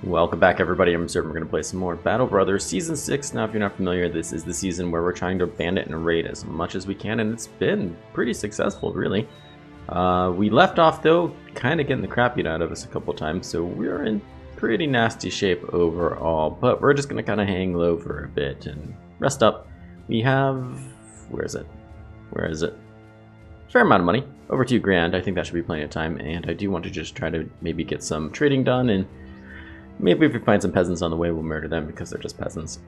Welcome back, everybody. I'm Absurdum. We're going to play some more Battle Brothers Season 6. Now, if you're not familiar, this is the season where we're trying to bandit and raid as much as we can, and it's been pretty successful, really. We left off, though, kind of getting the crap beat out of us a couple times, so we're in pretty nasty shape overall. But we're just going to kind of hang low for a bit and rest up. We have... where is it? Where is it? Fair amount of money. Over 2 grand. I think that should be plenty of time, and I do want to just try to maybe get some trading done, and maybe if we find some peasants on the way, we'll murder them because they're just peasants.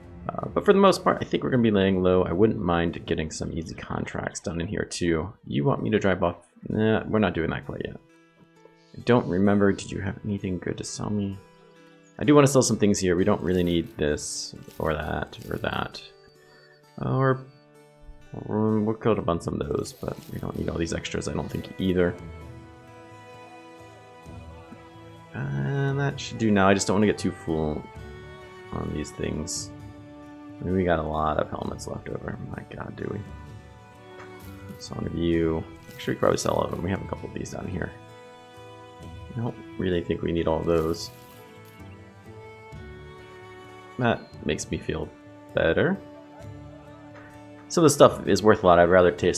But for the most part, I think we're going to be laying low. I wouldn't mind getting some easy contracts done in here too. You want me to drive off? Nah, we're not doing that quite yet. I don't remember. Did you have anything good to sell me? I do want to sell some things here. We don't really need this or that or that. Or we'll code up on some of those, but we don't need all these extras, I don't think, either. That should do now. I just don't want to get too full on these things. I mean, we got a lot of helmets left over. My god, do we? Song of You. Actually, we could probably sell all of them. We have a couple of these down here. I don't really think we need all of those. That makes me feel better. Some of the stuff is worth a lot. I'd rather take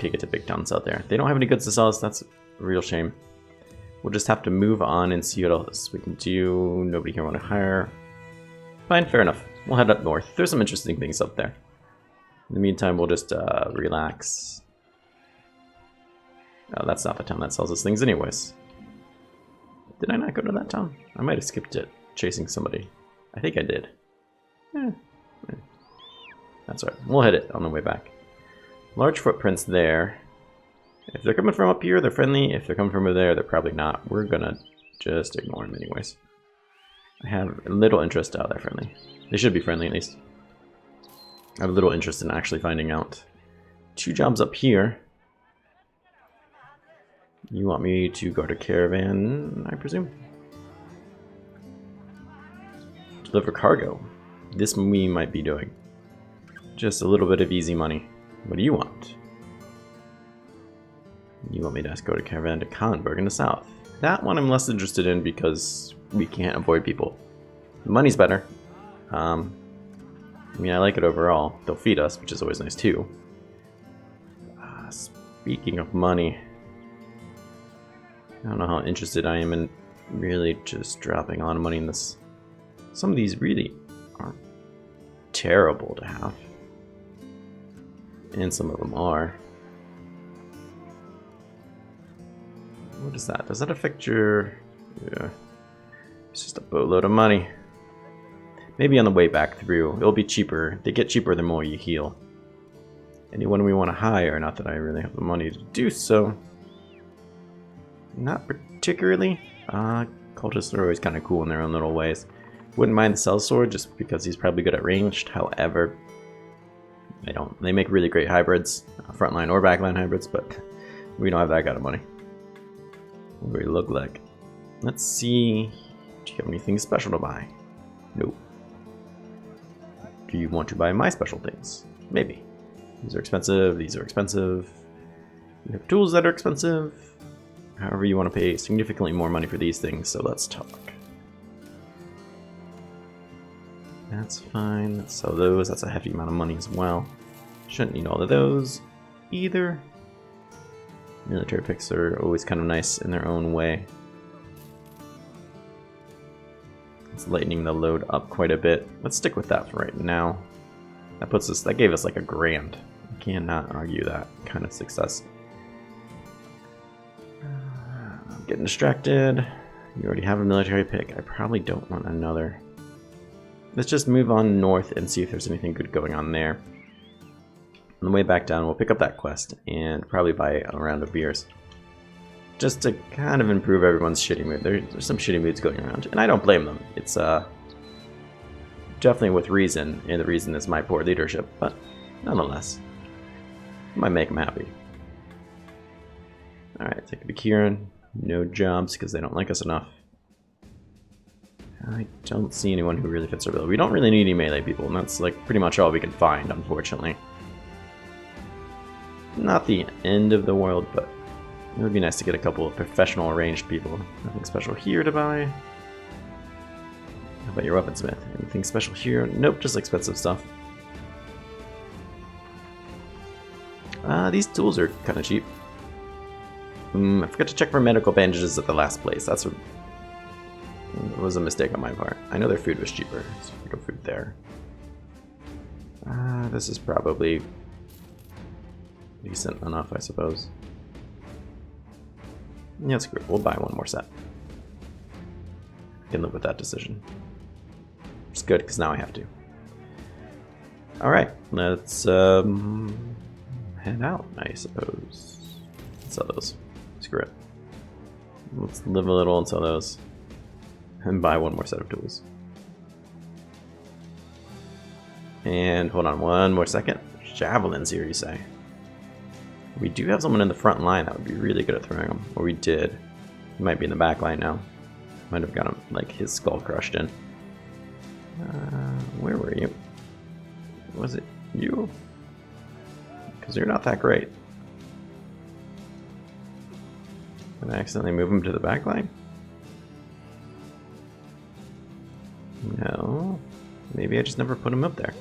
it to big towns out there. They don't have any goods to sell us. That's a real shame. We'll just have to move on and see what else we can do. Nobody here want to hire. Fine, fair enough. We'll head up north. There's some interesting things up there. In the meantime, we'll just relax. Oh, that's not the town that sells us things anyways. Did I not go to that town? I might have skipped it, chasing somebody. I think I did. That's right. We'll hit it on the way back. Large footprints there. If they're coming from up here, they're friendly. If they're coming from over there, they're probably not. We're gonna just ignore them anyways. I have little interest. Oh, they're friendly. They should be friendly at least. I have little interest in actually finding out. 2 jobs up here. You want me to go to caravan, I presume? Deliver cargo. This we might be doing. Just a little bit of easy money. What do you want? You want me to go to caravan to Kronberg in the south. That one I'm less interested in because we can't avoid people. The money's better. I mean, I like it overall. They'll feed us, which is always nice too. Speaking of money, I don't know how interested I am in really just dropping a lot of money in this. Some of these really aren't terrible to have. And some of them are. What is that? Does that affect your... Yeah. It's just a boatload of money. Maybe on the way back through. It'll be cheaper. They get cheaper the more you heal. Anyone we want to hire, not that I really have the money to do so. Not particularly. Cultists are always kind of cool in their own little ways. Wouldn't mind the sellsword just because he's probably good at ranged. However, they don't. They make really great hybrids. Frontline or backline hybrids, but we don't have that kind of money. What do we look like? Let's see. Do you have anything special to buy? Nope. Do you want to buy my special things? Maybe. These are expensive. These are expensive. We have tools that are expensive. However, you want to pay significantly more money for these things, so let's talk. That's fine. Let's sell those. That's a hefty amount of money as well. Shouldn't need all of those either. Military picks are always kind of nice in their own way. It's lightening the load up quite a bit. Let's stick with that for right now. That puts us. That gave us like $1 grand. I cannot argue that kind of success. I'm getting distracted. You already have a military pick. I probably don't want another. Let's just move on north and see if there's anything good going on there. On the way back down, we'll pick up that quest and probably buy a round of beers. Just to kind of improve everyone's shitty mood. There's some shitty moods going around, and I don't blame them. It's definitely with reason, and the reason is my poor leadership, but nonetheless, it might make them happy. Alright, take a peek here. No jobs because they don't like us enough. I don't see anyone who really fits our bill. We don't really need any melee people, and that's like pretty much all we can find, unfortunately. Not the end of the world, but it would be nice to get a couple of professional ranged people. Nothing special here to buy. How about your weaponsmith? Anything special here? Nope, just expensive stuff. These tools are kind of cheap. I forgot to check for medical bandages at the last place. That's what was a mistake on my part. I know their food was cheaper, so we go food there. This is probably decent enough, I suppose. Yeah, it's good. We'll buy one more set. I can live with that decision. It's good, because now I have to. Alright, let's head out, I suppose. Let's sell those. Screw it. Let's live a little and sell those. And buy one more set of tools. And hold on one more second. Javelins here, you say? We do have someone in the front line that would be really good at throwing them. Or we did. He might be in the back line now. Might have got him, like, his skull crushed in. Where were you? Was it you? Because you're not that great. Did I accidentally move him to the back line? No. Maybe I just never put him up there.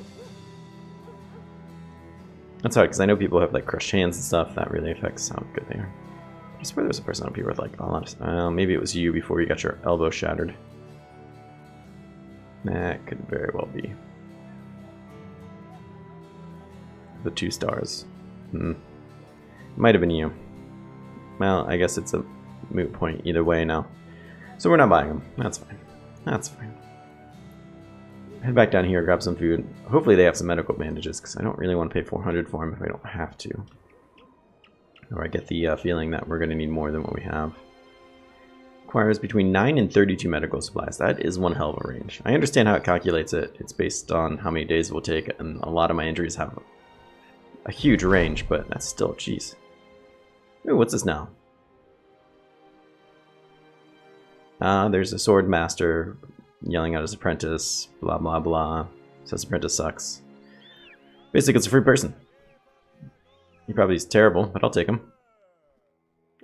That's hard, because I know people have like crushed hands and stuff. That really affects how good they are. I swear there's a person up here with like a lot of... maybe it was you before you got your elbow shattered. That could very well be. The 2 stars. Might have been you. Well, I guess it's a moot point either way now. So we're not buying them. That's fine. That's fine. Head back down here, grab some food. Hopefully they have some medical bandages, because I don't really want to pay 400 for them if I don't have to. Or I get the feeling that we're going to need more than what we have. Requires between 9 and 32 medical supplies. That is one hell of a range. I understand how it calculates it. It's based on how many days it will take, and a lot of my injuries have a huge range, but that's still, jeez. Ooh, what's this now? There's a sword master yelling at his apprentice, blah blah blah. Says apprentice sucks. Basically, it's a free person. He probably is terrible, but I'll take him.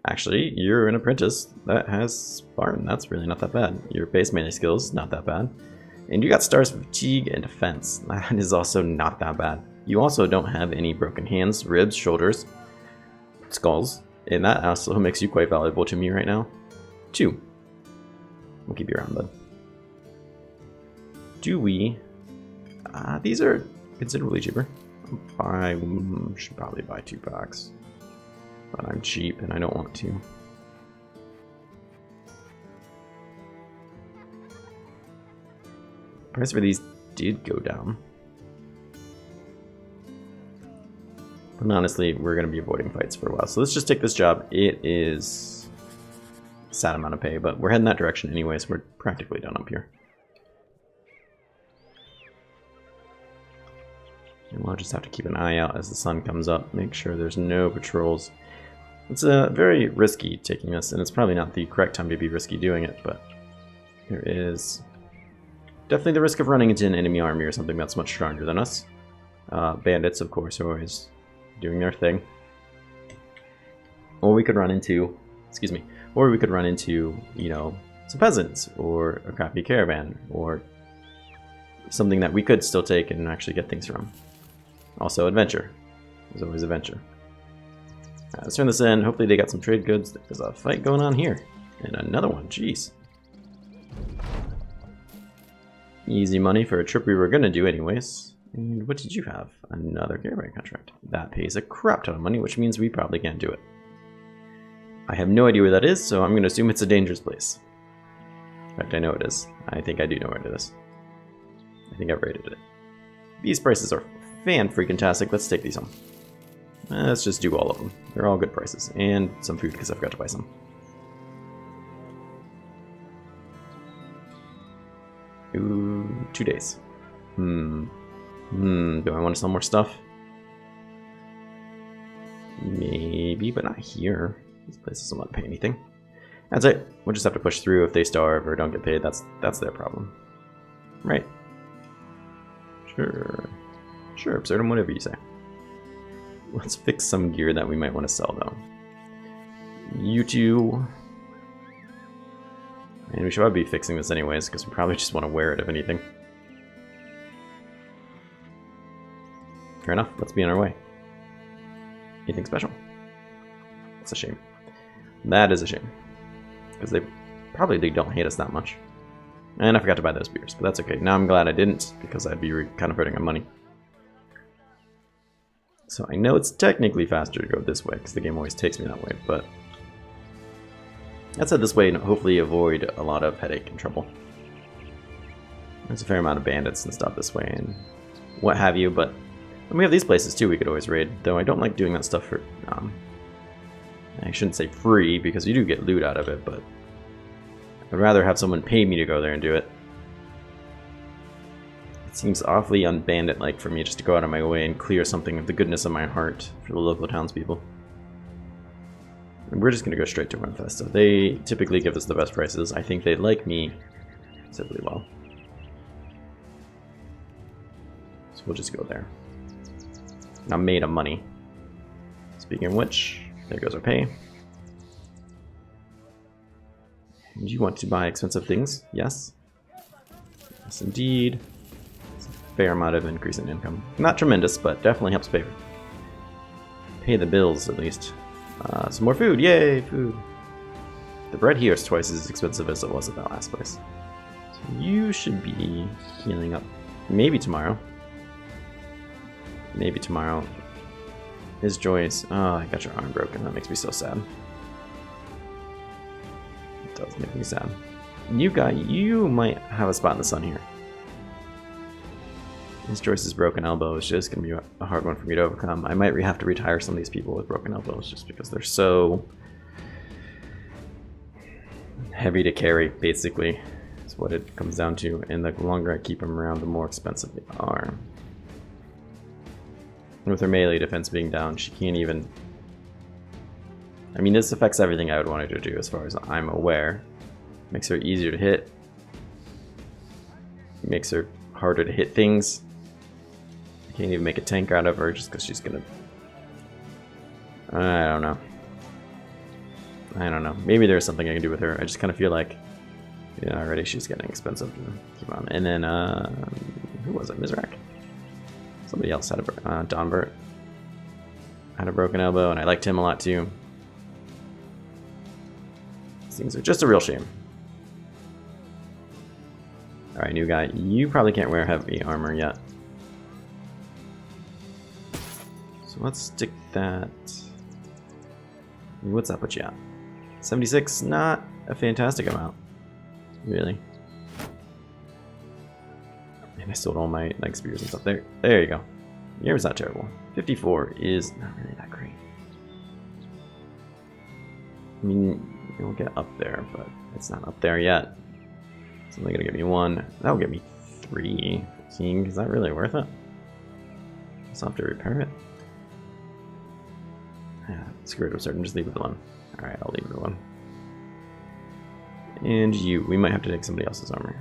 Actually, you're an apprentice that has Spartan. That's really not that bad. Your base melee skills, not that bad. And you got stars for fatigue and defense. That is also not that bad. You also don't have any broken hands, ribs, shoulders, skulls. And that also makes you quite valuable to me right now. 2. We'll keep you around, bud. Do we? These are considerably cheaper. I should probably buy 2 packs. But I'm cheap and I don't want to. Price for these did go down. But honestly, we're going to be avoiding fights for a while. So let's just take this job. It is a sad amount of pay, but we're heading that direction anyway, so we're practically done up here. And we'll just have to keep an eye out as the sun comes up. Make sure there's no patrols. It's very risky taking this, and it's probably not the correct time to be risky doing it, but there is definitely the risk of running into an enemy army or something that's much stronger than us. Bandits, of course, are always doing their thing. Or we could run into, or we could run into, you know, some peasants, or a crappy caravan, or something that we could still take and actually get things from. Also, adventure. There's always adventure. Let's turn this in. Hopefully they got some trade goods. There's a fight going on here. And another one. Jeez. Easy money for a trip we were going to do anyways. And what did you have? Another caravan contract. That pays a crap ton of money, which means we probably can't do it. I have no idea where that is, so I'm going to assume it's a dangerous place. In fact, I know it is. I think I do know where it is. I think I've rated it. These prices are fan-freaking-tastic. Let's take these home. Let's just do all of them. They're all good prices. And some food, because I forgot to buy some. Ooh, 2 days. Do I want to sell more stuff? Maybe, but not here. These places don't want to pay anything. That's it. We'll just have to push through. If they starve or don't get paid, that's their problem. Right. Sure. Sure, Absurdum, whatever you say. Let's fix some gear that we might want to sell, though. You two... And we should probably be fixing this anyways, because we probably just want to wear it, if anything. Fair enough, let's be on our way. Anything special? That's a shame. That is a shame. Because they don't hate us that much. And I forgot to buy those beers, but that's okay. Now I'm glad I didn't, because I'd be kind of hurting my money. So I know it's technically faster to go this way, because the game always takes me that way, but... That said, this way, hopefully avoid a lot of headache and trouble. There's a fair amount of bandits and stuff this way, and what have you, but... And we have these places too we could always raid, though I don't like doing that stuff for... I shouldn't say free, because you do get loot out of it, but... I'd rather have someone pay me to go there and do it. It seems awfully unbandit-like for me just to go out of my way and clear something of the goodness of my heart for the local townspeople. And we're just going to go straight to Winfesta. They typically give us the best prices. I think they like me simply well. So we'll just go there. I'm made of money. Speaking of which, there goes our pay. And you want to buy expensive things? Yes. Yes, indeed. It's a fair amount of increase in income. Not tremendous, but definitely helps pay the bills, at least. Some more food. Yay, food. The bread here is twice as expensive as it was at that last place. So you should be healing up. Maybe tomorrow. Maybe tomorrow. Is Joyce... Oh, I got your arm broken. That makes me so sad. It does make me sad. You might have a spot in the sun here. Miss Joyce's broken elbow is just going to be a hard one for me to overcome. I might have to retire some of these people with broken elbows just because they're so heavy to carry, basically. That's what it comes down to. And the longer I keep them around, the more expensive they are. And with her melee defense being down, she can't even... I mean, this affects everything I would want her to do as far as I'm aware. Makes her easier to hit. Makes her harder to hit things. I can't even make a tank out of her just because she's gonna... I don't know. Maybe there's something I can do with her. I just kind of feel like... Yeah, already she's getting expensive to keep on. And then, who was it? Mizrak? Somebody else had a... Donbert had a broken elbow, and I liked him a lot too. These things are just a real shame. Alright, new guy. You probably can't wear heavy armor yet. So let's stick that... What's that put you at? 76? Not a fantastic amount. Really. And I sold all my like spears and stuff. There you go. Yours not terrible. 54 is not really that great. I mean, it'll get up there, but it's not up there yet. It's only gonna give me 1. That'll give me 3. 15. Is that really worth it? I'll have to repair it. Yeah, screw it, Absurdum. Just leave it alone. Alright, I'll leave it alone. And you. We might have to take somebody else's armor.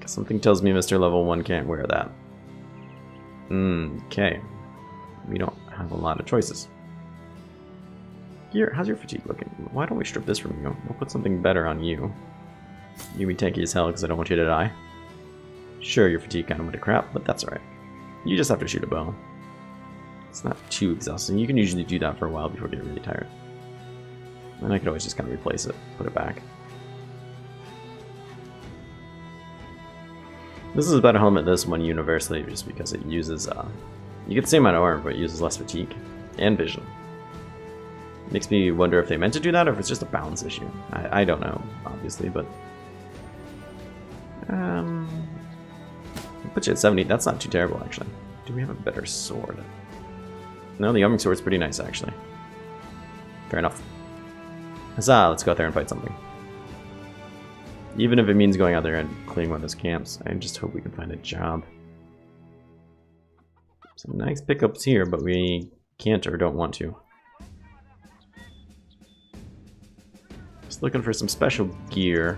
Something tells me Mr. Level 1 can't wear that. Okay. We don't have a lot of choices. Here, how's your fatigue looking? Why don't we strip this from you? We'll put something better on you. You be tanky as hell because I don't want you to die. Sure, your fatigue kind of went to crap, but that's alright. You just have to shoot a bow. It's not too exhausting. You can usually do that for a while before getting really tired. And I could always just kind of replace it, put it back. This is a better helmet this one universally just because it uses, you get the same amount of armor, but it uses less fatigue and vision. Makes me wonder if they meant to do that or if it's just a balance issue. I don't know, obviously, but... put you at 70, that's not too terrible, actually. Do we have a better sword? No, the arming sword's pretty nice, actually. Fair enough. Huzzah, let's go out there and fight something. Even if it means going out there and clearing one of those camps, I just hope we can find a job. Some nice pickups here, but we can't or don't want to. Just looking for some special gear.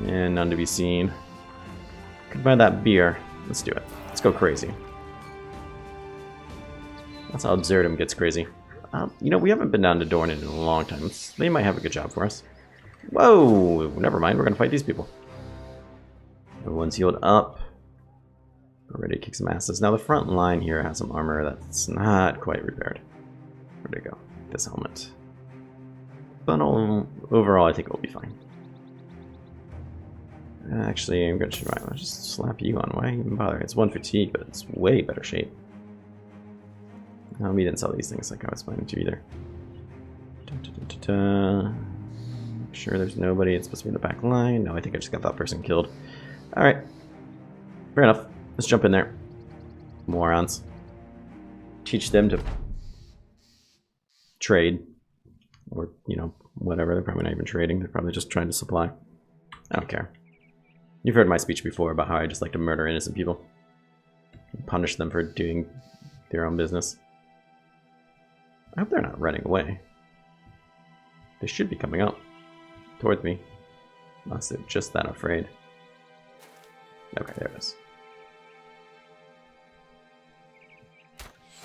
And none to be seen. Could buy that beer. Let's do it. Let's go crazy. That's how Absurdum gets crazy. You know, we haven't been down to Dornan in a long time. They might have a good job for us. Whoa! Never mind, we're gonna fight these people. Everyone's healed up. We're ready to kick some asses. Now the front line here has some armor that's not quite repaired. Where'd it go? This helmet. But overall, I think it will be fine. Actually, I'm gonna I'll just slap you on. Why even bother? It's 1 fatigue, but it's way better shape. We didn't sell these things like I was planning to either. Make sure there's nobody. It's supposed to be in the back line. No, I think I just got that person killed. Alright. Fair enough. Let's jump in there. Morons. Teach them to trade. Or, you know, whatever. They're probably not even trading. They're probably just trying to supply. I don't care. You've heard my speech before about how I just like to murder innocent people. And punish them for doing their own business. I hope they're not running away. They should be coming up toward me. Unless they're just that afraid. Okay, there it is.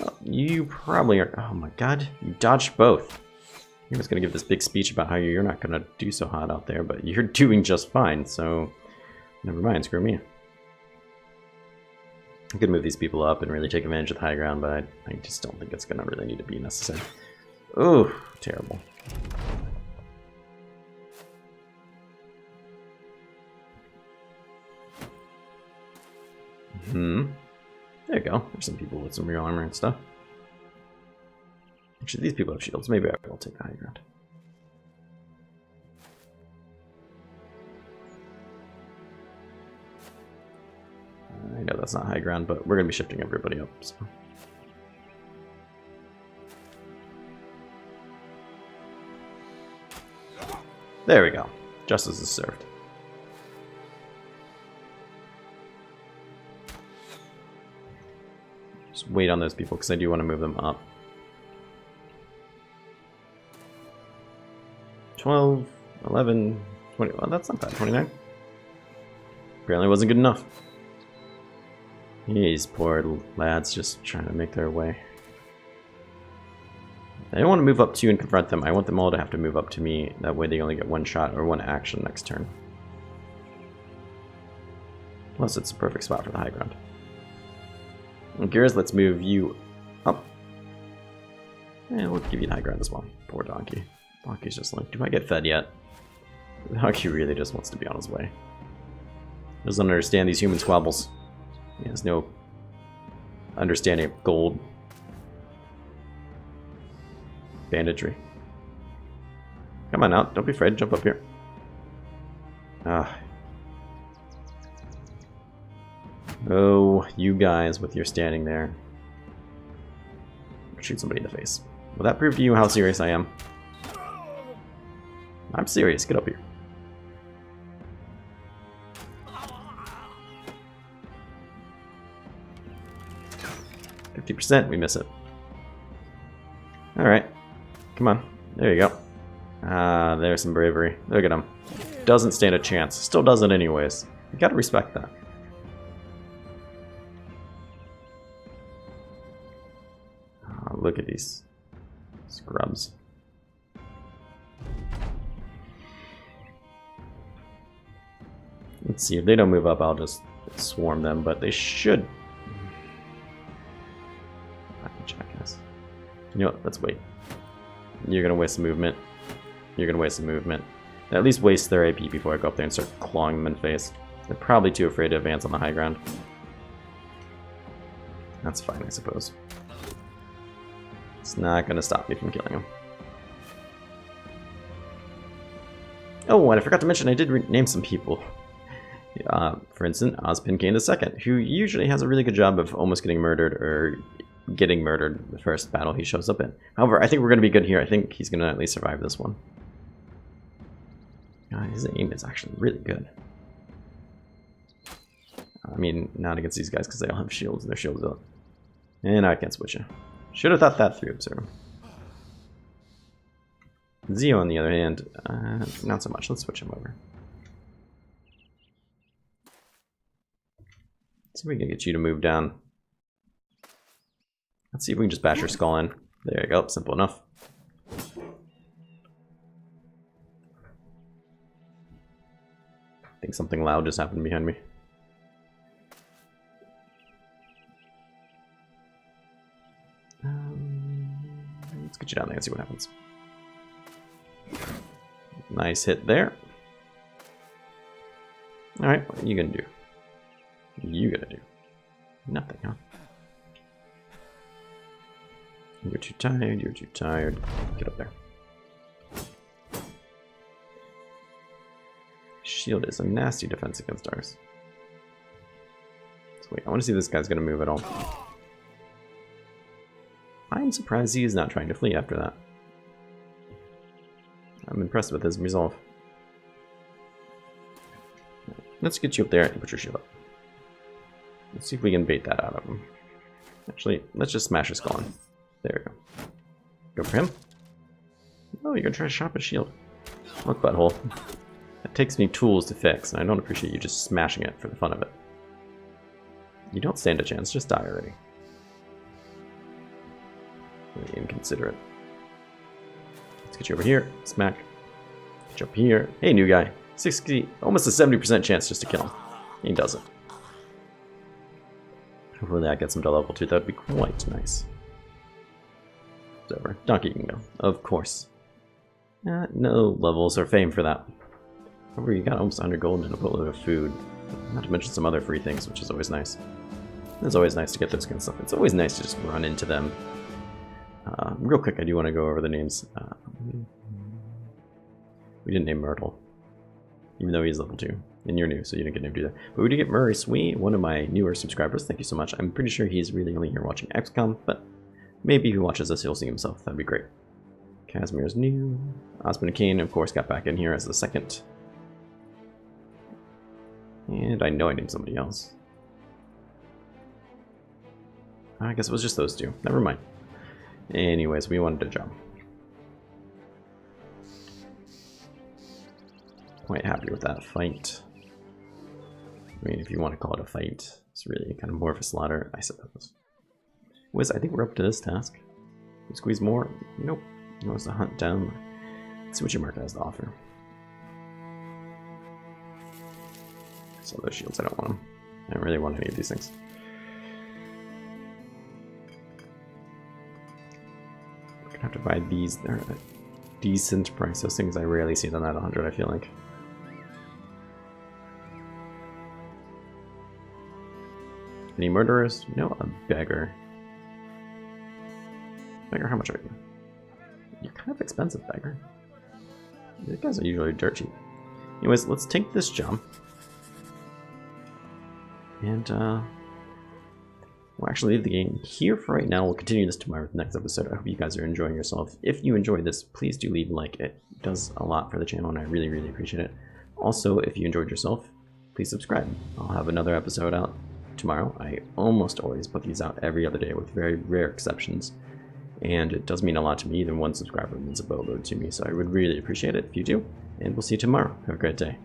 Oh, you probably are. Oh my god, you dodged both. He was going to give this big speech about how you're not going to do so hot out there, but you're doing just fine, so never mind, screw me. I could move these people up and really take advantage of the high ground, but I just don't think it's going to really need to be necessary. Ooh, terrible. There you go. There's some people with some real armor and stuff. Actually, these people have shields. Maybe I will take the high ground. I know that's not high ground, but we're going to be shifting everybody up. So. There we go. Justice is served. Just wait on those people because I do want to move them up. 12, 11, 20. Well, that's not bad. 29. Apparently wasn't good enough. These poor lads just trying to make their way. I don't want to move up to you and confront them. I want them all to have to move up to me. That way they only get one shot or one action next turn. Plus it's a perfect spot for the high ground. And Gears, let's move you up. And we'll give you the high ground as well. Poor donkey. Donkey's just like, do I get fed yet? The donkey really just wants to be on his way. Doesn't understand these human squabbles. He has no understanding of gold. Banditry. Come on out, don't be afraid, jump up here. Ah. Oh, you guys with your standing there. Shoot somebody in the face. Will that prove to you how serious I am? I'm serious, get up here. %, we miss it. Alright. Come on. There you go. Ah, there's some bravery. Look at him. Doesn't stand a chance. Still does it anyways. You gotta respect that. Oh, look at these scrubs. Let's see, if they don't move up, I'll just swarm them, but they should. You know what, let's wait. You're gonna waste some movement. You're gonna waste some movement. At least waste their AP before I go up there and start clawing them in the face. They're probably too afraid to advance on the high ground. That's fine, I suppose. It's not gonna stop me from killing them. Oh, and I forgot to mention I did name some people. For instance, Ozpin Kane II, who usually has a really good job of almost getting murdered or getting murdered the first battle he shows up in. However, I think we're going to be good here. I think he's going to at least survive this one. His aim is actually really good. I mean, not against these guys because they all have shields. Their shields up. And I can't switch it. Should have thought that through, Absurdum. Zio, on the other hand, not so much. Let's switch him over. Let's see if we can get you to move down. Let's see if we can just bash your skull in. There you go, simple enough. think something loud just happened behind me. Let's get you down there and see what happens. Nice hit there. Alright, what are you gonna do? You gonna do? Nothing, huh? You're too tired, you're too tired. Get up there. Shield is a nasty defense against ours. So wait, I want to see if this guy's gonna move at all. I'm surprised he is not trying to flee after that. I'm impressed with his resolve. Let's get you up there and put your shield up. Let's see if we can bait that out of him. Actually, let's just smash his skull in. There we go. Go for him. Oh, you're gonna try to chop his shield. Look, butthole. That takes me tools to fix, and I don't appreciate you just smashing it for the fun of it. You don't stand a chance, just die already. Really inconsiderate. Let's get you over here. Smack. Get you up here. Hey, new guy. 60, almost a 70% chance just to kill him. He doesn't. Hopefully that gets him to level 2. That would be quite nice. Whatever. Donkey can go. Of course. No levels or fame for that. However, you got almost 100 gold and a boatload of food. Not to mention some other free things, which is always nice. It's always nice to get this kind of stuff. It's always nice to just run into them. Real quick, I do want to go over the names. We didn't name Myrtle, even though he's level 2. And you're new, so you didn't get named either. But we did get Murray Swee, one of my newer subscribers. Thank you so much. I'm pretty sure he's really only here watching XCOM, but maybe if he watches us, he'll see himself. That'd be great. Casimir's new. Osmond Kane, of course, got back in here as the second. And I know I named somebody else. I guess it was just those two. Never mind. Anyways, we wanted a job. Quite happy with that fight. I mean, if you want to call it a fight, it's really kind of more of a slaughter, I suppose. Wiz, I think we're up to this task. We squeeze more? Nope. He wants to hunt down. Let's see what your market has to offer. So those shields, I don't want them. I don't really want any of these things. We're gonna have to buy these. They're at a decent price. Those things I rarely see them at 100, I feel like. Any murderers? No, a beggar. Beggar, how much are you? You're kind of expensive, beggar. These guys are usually dirt cheap. Anyways, let's take this jump. And, we'll actually leave the game here for right now. We'll continue this tomorrow with the next episode. I hope you guys are enjoying yourself. If you enjoyed this, please do leave a like. It does a lot for the channel, and I really, really appreciate it. Also, if you enjoyed yourself, please subscribe. I'll have another episode out tomorrow. I almost always put these out every other day with very rare exceptions. And it does mean a lot to me. Even one subscriber means a boatload to me, so I would really appreciate it if you do. And we'll see you tomorrow. Have a great day.